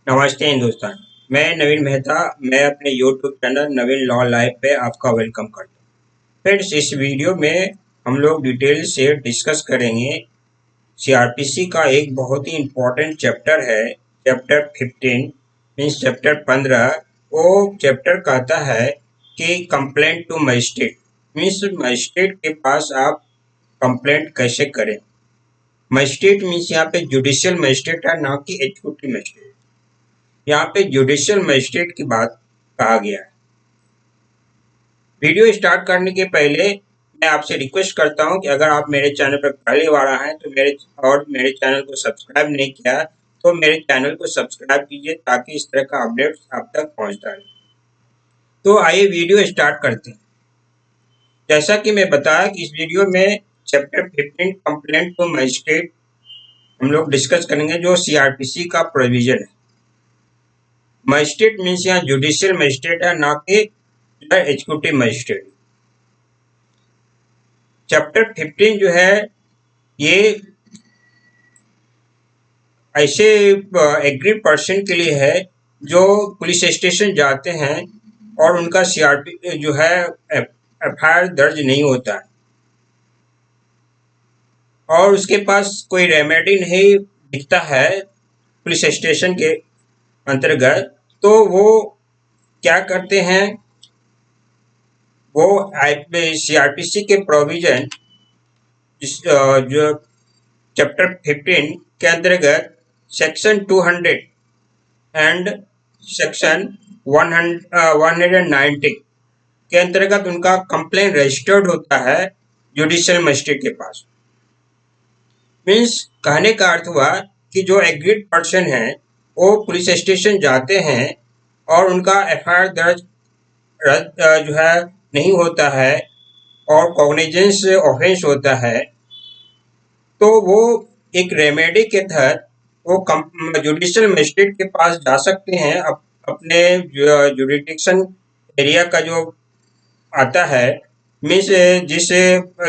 नमस्ते हिंदुस्तान। मैं नवीन मेहता। मैं अपने यूट्यूब चैनल नवीन लॉ लाइव पे आपका वेलकम करता हूँ। फ्रेंड्स, इस वीडियो में हम लोग डिटेल से डिस्कस करेंगे सीआरपीसी का एक बहुत ही इम्पोर्टेंट चैप्टर है, चैप्टर 15 मीन्स चैप्टर 15। वो चैप्टर कहता है कि complaint to magistrate means magistrate के पास आप कंप्लेंट कैसे करें। मजिस्ट्रेट मीन्स यहाँ पे जुडिशियल मजिस्ट्रेट है, ना कि एग्जीक्यूटिव मजिस्ट्रेट। यहाँ पे जुडिशियल मजिस्ट्रेट की बात कहा गया है। वीडियो स्टार्ट करने के पहले मैं आपसे रिक्वेस्ट करता हूं कि अगर आप मेरे चैनल पर पहली बार आए हैं तो मेरे चैनल को सब्सक्राइब नहीं किया तो मेरे चैनल को सब्सक्राइब कीजिए ताकि इस तरह का अपडेट आप तक पहुंचता रहे। तो आइए वीडियो स्टार्ट करते हैं। जैसा कि मैं बताया कि इस वीडियो में चैप्टर 15 कंप्लेंट टू मजिस्ट्रेट हम लोग डिस्कस करेंगे, जो सीआरपीसी का प्रोविजन है। मजिस्ट्रेट मीन्स यहाँ जुडिशियल मजिस्ट्रेट है, ना कि एग्जीक्यूटिव मजिस्ट्रेट। चैप्टर 15 जो है ये ऐसे एग्रीड पर्सन के लिए है जो पुलिस स्टेशन जाते हैं और उनका सीआरपी जो है एफआईआर दर्ज नहीं होता है और उसके पास कोई रेमेडी नहीं दिखता है पुलिस स्टेशन के अंतर्गत। तो वो क्या करते हैं, वो सीआरपीसी के प्रोविजन जो चैप्टर 15 के अंतर्गत सेक्शन 200 एंड सेक्शन 190 के अंतर्गत उनका कंप्लेन रजिस्टर्ड होता है जुडिशियल मजिस्ट्रेट के पास। मीन्स कहने का अर्थ हुआ कि जो एग्रीड पर्सन है वो पुलिस स्टेशन जाते हैं और उनका एफआईआर दर्ज जो है नहीं होता है और कॉग्निजेंस ऑफेंस होता है, तो वो एक रेमेडी के तहत वो जुडिशियल मजिस्ट्रेट के पास जा सकते हैं। अपने जुडिडिक्शन एरिया का जो आता है, मीन्स जिस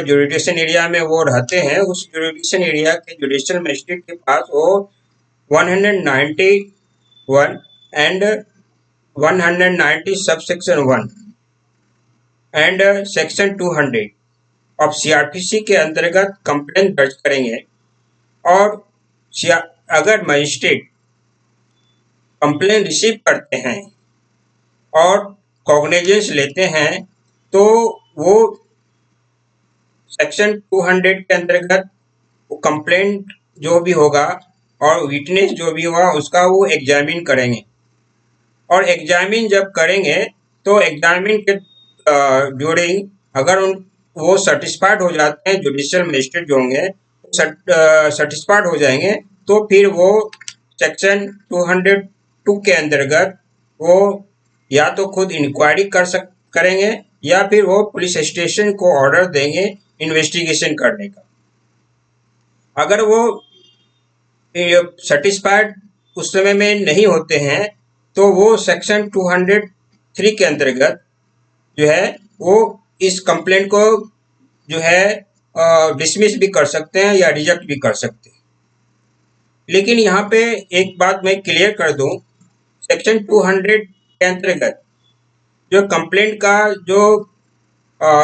जुडिडिक्शन एरिया में वो रहते हैं उस जुडिडिक्शन एरिया के जुडिशियल मजिस्ट्रेट के पास वो 191 and 190 subsection 1 and section 200 of CrPC के अंतर्गत कंप्लेन दर्ज करेंगे। और अगर मजिस्ट्रेट कंप्लेन रिसीव करते हैं और कॉग्निजेंस लेते हैं तो वो सेक्शन 200 के अंतर्गत कंप्लेंट जो भी होगा और विटनेस जो भी होगा उसका वो एग्जामिन करेंगे। और एग्जामिन जब करेंगे तो एग्जामिन के ड्यूरिंग अगर वो सर्टिस्फाइड हो जाते हैं, जुडिशियल मजिस्ट्रेट जो होंगे सर्टिस्फाइड हो जाएंगे, तो फिर वो सेक्शन 202 के अंतर्गत वो या तो खुद इंक्वायरी करेंगे या फिर वो पुलिस स्टेशन को ऑर्डर देंगे इन्वेस्टिगेशन करने का। अगर वो सेटिस्फाइड उस समय में नहीं होते हैं तो वो सेक्शन 203 के अंतर्गत जो है वो इस कंप्लेंट को जो है डिसमिस भी कर सकते हैं या रिजेक्ट भी कर सकते हैं। लेकिन यहाँ पे एक बात मैं क्लियर कर दूं, सेक्शन 200 के अंतर्गत जो कंप्लेंट का जो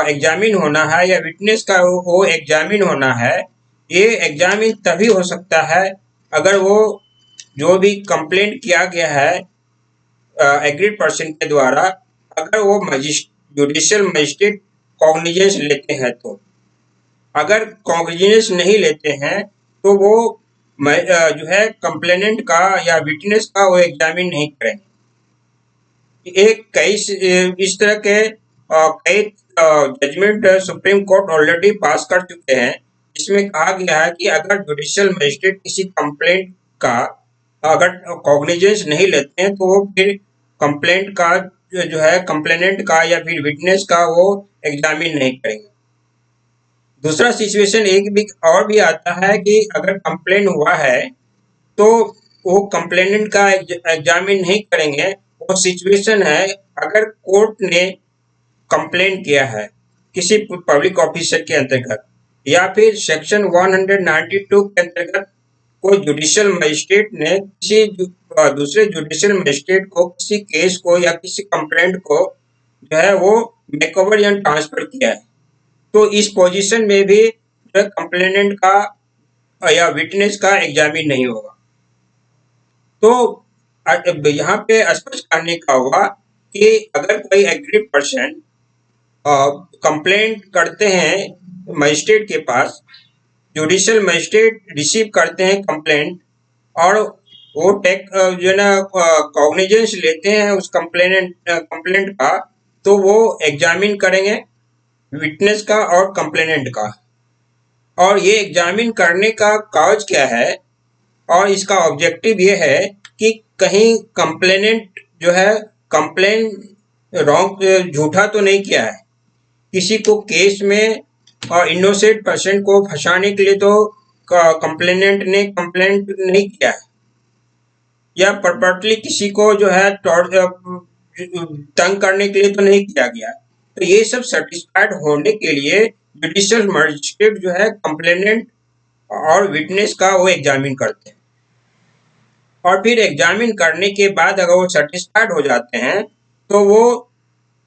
एग्जामिन होना है या विटनेस का वो एग्जामिन होना है, ये एग्जामिन तभी हो सकता है अगर वो जो भी कंप्लेंट किया गया है एग्रीड पर्सन के द्वारा, अगर वो जुडिशियल मजिस्ट्रेट कॉग्निजेंस लेते हैं तो। अगर कॉग्निजेंस नहीं लेते हैं तो वो जो है कंप्लेनेंट का या विटनेस का वो एग्जामिन नहीं करेंगे। एक कई इस तरह के कई judgement supreme court already pass कर चुके हैं, जिसमें कहा गया है कि अगर जुडिशियल मजिस्ट्रेट किसी कंप्लेंट का अगर कॉग्निजेंस नहीं लेते हैं तो वो फिर कंप्लेंट का जो है कंप्लेनेंट का या फिर विटनेस का वो एग्जामिन नहीं करेंगे। दूसरा सिचुएशन एक भी और भी आता है कि अगर कंप्लेन हुआ है तो वो कंप्लेनेंट का एग्जामिन नहीं करेंगे। वो सिचुएशन है अगर कोर्ट ने कंप्लेन किया है किसी पब्लिक ऑफिसर के अंतर्गत या फिर सेक्शन 192 के अंतर्गत कोई जुडिशियल मजिस्ट्रेट ने किसी दूसरे जुडिशियल मजिस्ट्रेट को किसी केस को या किसी कंप्लेंट को जो है वो मेकओवर या ट्रांसफर किया है, तो इस पोजीशन में भी जो कंप्लेनेंट का या विटनेस का एग्जामिन नहीं होगा। तो यहाँ पे स्पष्ट करने का होगा कि अगर कोई एग्रीड पर्सन कंप्लेंट करते हैं मजिस्ट्रेट के पास, जुडिशियल मजिस्ट्रेट रिसीव करते हैं कंप्लेंट और वो जो है ना कॉग्निजेंस लेते हैं उस कंप्लेंट का, तो वो एग्जामिन करेंगे विटनेस का और कंप्लेनेंट का। और ये एग्जामिन करने का काज क्या है और इसका ऑब्जेक्टिव ये है कि कहीं कंप्लेनेंट जो है कंप्लेन रॉन्ग झूठा तो नहीं किया है, किसी को केस में और इनोसेंट पर्सन को फंसाने के लिए तो कंप्लेनेंट ने कंप्लेंट नहीं किया है, या पर्पसली किसी को जो है तंग करने के लिए तो नहीं किया गया। तो ये सब सेटिस्फाइड होने के लिए जुडिशियल मजिस्ट्रेट जो है कंप्लेनेंट और विटनेस का वो एग्जामिन करते हैं, और फिर एग्जामिन करने के बाद अगर वो सेटिस्फाइड हो जाते हैं तो वो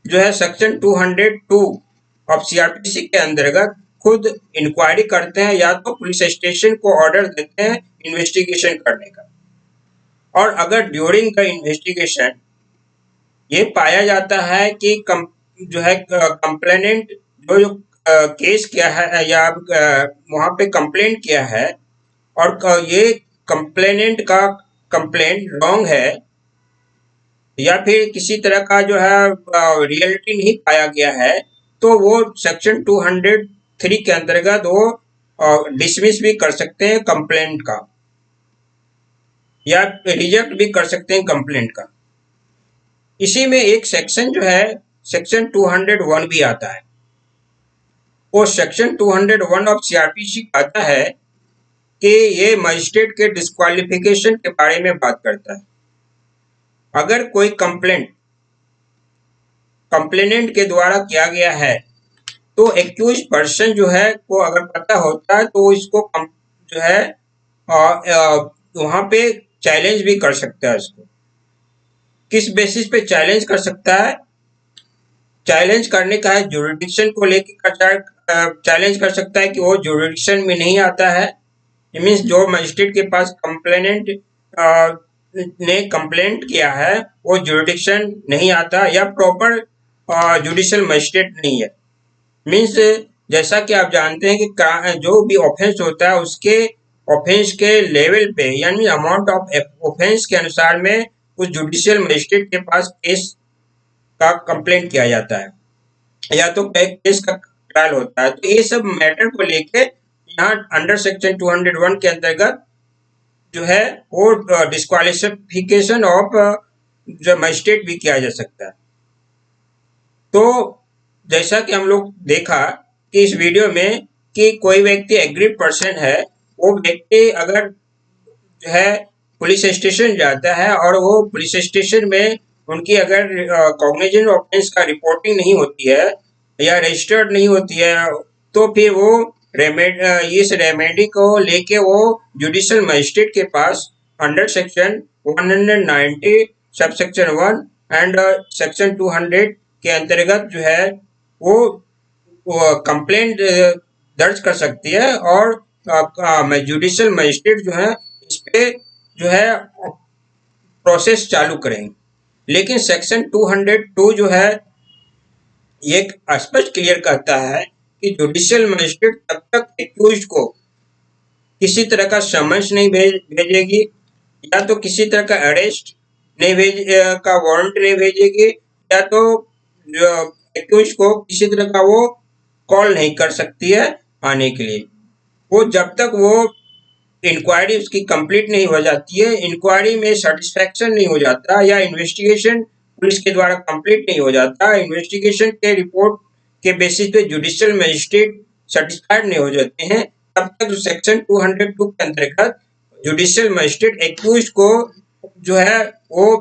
जो है सेक्शन 202 ऑफ सीआरपीसी के अंतर्गत खुद इंक्वायरी करते हैं, या तो पुलिस स्टेशन को ऑर्डर देते हैं इन्वेस्टिगेशन करने का। और अगर ड्यूरिंग द इन्वेस्टिगेशन ये पाया जाता है कि जो है कंप्लेनेंट जो केस किया है या वहाँ पे कंप्लेंट किया है और ये कंप्लेनेंट का कंप्लेंट रॉन्ग है या फिर किसी तरह का जो है रियलिटी नहीं पाया गया है, तो वो सेक्शन 203 के अंतर्गत वो डिसमिस भी कर सकते हैं कंप्लेंट का, या रिजेक्ट भी कर सकते हैं कंप्लेंट का। इसी में एक सेक्शन जो है सेक्शन 201 भी आता है। वो सेक्शन 201 ऑफ सीआरपीसी कहता है कि ये मजिस्ट्रेट के डिस्क्वालिफिकेशन के बारे में बात करता है। अगर कोई कंप्लेनेंट के द्वारा किया गया है तो एक्यूज पर्सन जो है को अगर पता होता है तो इसको जो है वहाँ पे चैलेंज भी कर सकता है। इसको किस बेसिस पे चैलेंज कर सकता है? चैलेंज करने का है जुरिडिक्शन को लेकर चैलेंज कर सकता है कि वो जुरिडिक्शन में नहीं आता है। मीन्स जो मजिस्ट्रेट के पास कंप्लेनेंट ने कंप्लेंट किया है वो जुरिडिक्शन नहीं आता या प्रॉपर जुडिशियल मजिस्ट्रेट नहीं है। मीन्स जैसा कि आप जानते हैं कि जो भी ऑफेंस होता है उसके ऑफेंस के लेवल पे यानी अमाउंट ऑफ ऑफेंस के अनुसार में उस जुडिशियल मजिस्ट्रेट के पास केस का कंप्लेंट किया जाता है या तो केस का ट्रायल होता है। तो ये सब मैटर को लेके यहाँ अंडर सेक्शन 201 के अंतर्गत जो है वो डिस्क्वालिफिकेशन ऑफ जो मजिस्ट्रेट भी किया जा सकता है। तो जैसा कि हम लोग देखा कि इस वीडियो में कि कोई व्यक्ति एग्रीड पर्सन है, वो व्यक्ति अगर जो है पुलिस स्टेशन जाता है और वो पुलिस स्टेशन में उनकी अगर कॉग्निजेंट ऑफेंस का रिपोर्टिंग नहीं होती है या रजिस्टर्ड नहीं होती है, तो फिर वो इस रेमेडी को लेके वो जुडिशियल मजिस्ट्रेट के पास under section 190 sub section 1 and section 200 के अंतर्गत जो है वो कंप्लेंट दर्ज कर सकती है और जुडिशियल मजिस्ट्रेट जो है इस पे जो है प्रोसेस चालू करेंगे। लेकिन सेक्शन 202 जो है ये स्पष्ट क्लियर करता है कि जुडिशियल मजिस्ट्रेट तब तक एक्यूज्ड को किसी तरह का समन्स नहीं भेजेगी या तो किसी तरह का अरेस्ट नहीं का वारंट नहीं भेजेगी या तो एक्यूज्ड को किसी तरह का वो कॉल नहीं कर सकती है आने के लिए। वो जब तक वो इंक्वायरी उसकी कंप्लीट नहीं हो जाती है, इंक्वायरी में सेटिस्फैक्शन नहीं हो जाता या इन्वेस्टिगेशन पुलिस के द्वारा कंप्लीट नहीं हो जाता, इन्वेस्टिगेशन के रिपोर्ट के बेसिस पे जुडिशियल मजिस्ट्रेट सेटिस्फाइड नहीं हो जाते हैं, तब तक सेक्शन 202 के अंतर्गत जुडिशियल मजिस्ट्रेट एक्यूज्ड को जो है वो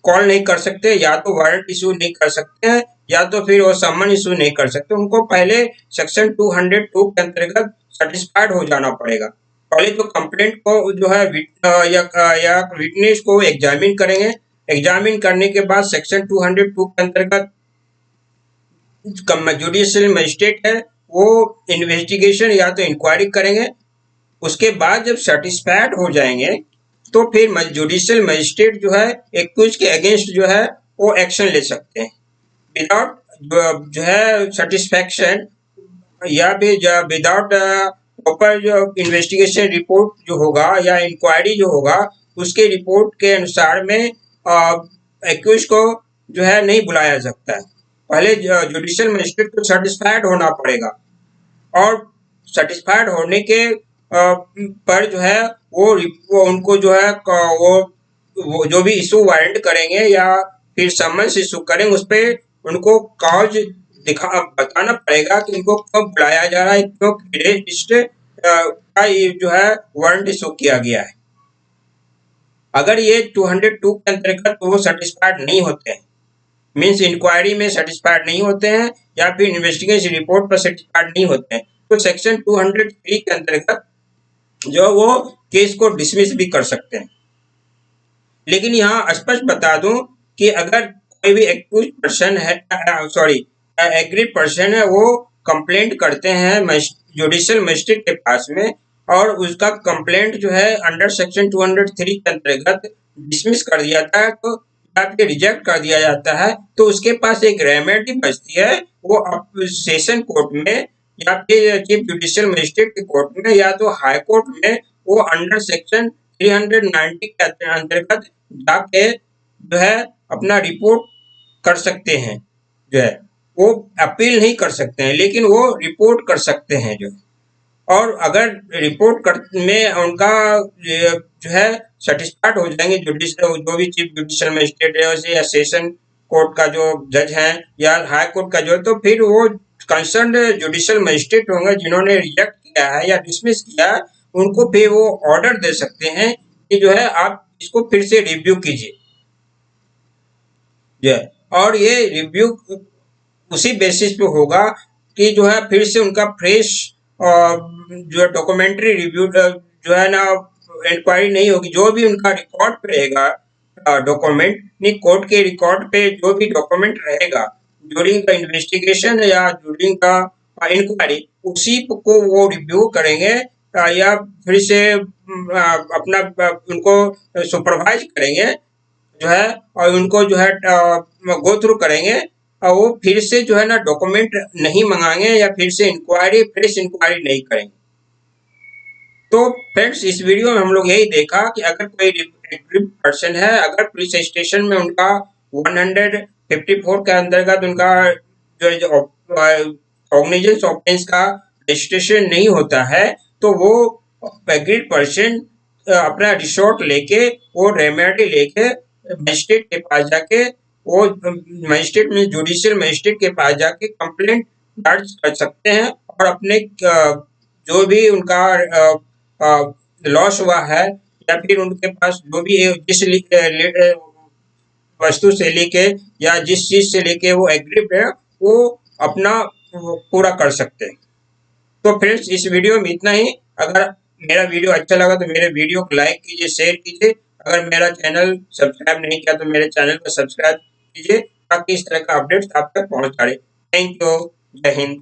कॉल नहीं कर सकते, या तो वारंट इशू नहीं कर सकते हैं या तो फिर वो सम्मन इशू नहीं कर सकते। उनको पहले सेक्शन 202 के अंतर्गत सेटिस्फाइड हो जाना पड़ेगा पहले तो कंप्लेंट को जो है या विटनेस को एग्जामिन करेंगे। एग्जामिन करने के बाद सेक्शन 202 के अंतर्गत जुडिशियल मजिस्ट्रेट है वो इन्वेस्टिगेशन या तो इंक्वायरी करेंगे। उसके बाद जब सेटिस्फाइड हो जाएंगे तो फिर जुडिशियल मजिस्ट्रेट जो है एक्यूज के अगेंस्ट जो है वो एक्शन ले सकते हैं। विदाउट जो है सेटिस्फैक्शन या भी विदाउट प्रॉपर जो इन्वेस्टिगेशन रिपोर्ट जो होगा या इंक्वायरी जो होगा उसके रिपोर्ट के अनुसार में एक्यूज को जो है नहीं बुलाया जा सकता है। पहले जुडिशियल मजिस्ट्रेट को सेटिस्फाइड होना पड़ेगा और सेटिस्फाइड होने के पर जो है वो उनको जो है वो जो भी इशू वारंट करेंगे या फिर समन्स इशू करेंगे उस पर उनको कॉज बताना पड़ेगा कि इनको कब बुलाया जा रहा है, क्यों लिस्ट का जो है वारंट इशू किया गया है। अगर ये 202 के अंतर्गत वो सेटिस्फाइड नहीं होते हैं, मीन्स इंक्वायरी में सेटिस्फाइड नहीं होते हैं या फिर इन्वेस्टिगेशन रिपोर्ट पर सेटिस्फाइड नहीं होते हैं, तो सेक्शन 203 के अंतर्गत जो वो केस को डिसमिस भी कर सकते हैं। लेकिन यहाँ स्पष्ट बता दूं कि अगर कोई भी एक्यूज पर्सन है एग्रीड पर्सन है वो कंप्लेंट करते हैं जुडिशियल मजिस्ट्रेट के पास में और उसका कंप्लेंट जो है अंडर सेक्शन 203 के अंतर्गत डिसमिस कर दिया जाता है तो या फिर रिजेक्ट कर दिया जाता है, तो उसके पास एक रेमेडी बचती है। वो सेशन कोर्ट में या फिर चीफ जुडिशियल मजिस्ट्रेट के कोर्ट में या तो हाई कोर्ट में वो अंडर सेक्शन 390 के अंतर्गत जाके जो है अपना रिपोर्ट कर सकते हैं। जो है वो अपील नहीं कर सकते हैं लेकिन वो रिपोर्ट कर सकते हैं जो। और अगर रिपोर्ट कर में उनका जो है सेटिस्फाइड हो जाएंगे जो भी चीफ जुडिशियल मजिस्ट्रेट है या सेशन कोर्ट का जो जज है या हाई कोर्ट का जो, तो फिर वो कंसर्न जुडिशियल मजिस्ट्रेट होंगे जिन्होंने रिजेक्ट किया है या डिसमिस किया है, उनको फिर वो ऑर्डर दे सकते हैं कि जो है आप इसको फिर से रिव्यू कीजिए। और ये रिव्यू उसी बेसिस पे होगा कि जो है फिर से उनका फ्रेश जो डॉक्यूमेंट्री रिव्यू जो है ना इंक्वायरी नहीं होगी। जो भी उनका रिकॉर्ड पे रहेगा डॉक्यूमेंट नहीं कोर्ट के रिकॉर्ड पे जो भी डॉक्यूमेंट रहेगा ड्यूरिंग द इन्वेस्टिगेशन या ड्यूरिंग द इंक्वायरी उसी को वो रिव्यू करेंगे या फिर से अपना उनको सुपरवाइज करेंगे जो है और उनको जो है गो थ्रू करेंगे और वो फिर से जो है ना डॉक्यूमेंट नहीं मंगाएंगे या फिर से फ्रेश इंक्वायरी नहीं करेंगे। तो फ्रेंड्स इस वीडियो में हम लोग यही देखा कि अगर कोई पर्सन है, अगर पुलिस स्टेशन में उनका 154 के अंतर्गत उनका जो कॉग्निजेंस ऑफेंस का रजिस्ट्रेशन नहीं होता है तो वो एग्रीड पर्सन अपना रिसोर्ट लेके वो रेमेडी लेके मजिस्ट्रेट के पास जाके वो मजिस्ट्रेट में जुडिशियल मजिस्ट्रेट के पास जाके कंप्लेंट दर्ज कर सकते हैं और अपने जो भी उनका लॉस हुआ है या फिर उनके पास जो भी जिस वस्तु से लेके या जिस चीज से लेके वो एग्रीड है वो अपना पूरा कर सकते हैं। तो फ्रेंड्स इस वीडियो में इतना ही। अगर मेरा वीडियो अच्छा लगा तो मेरे वीडियो को लाइक कीजिए, शेयर कीजिए। अगर मेरा चैनल सब्सक्राइब नहीं किया तो मेरे चैनल को सब्सक्राइब कीजिए ताकि इस तरह का अपडेट्स आप तक पहुंच पाए। Thank you. जय हिंद।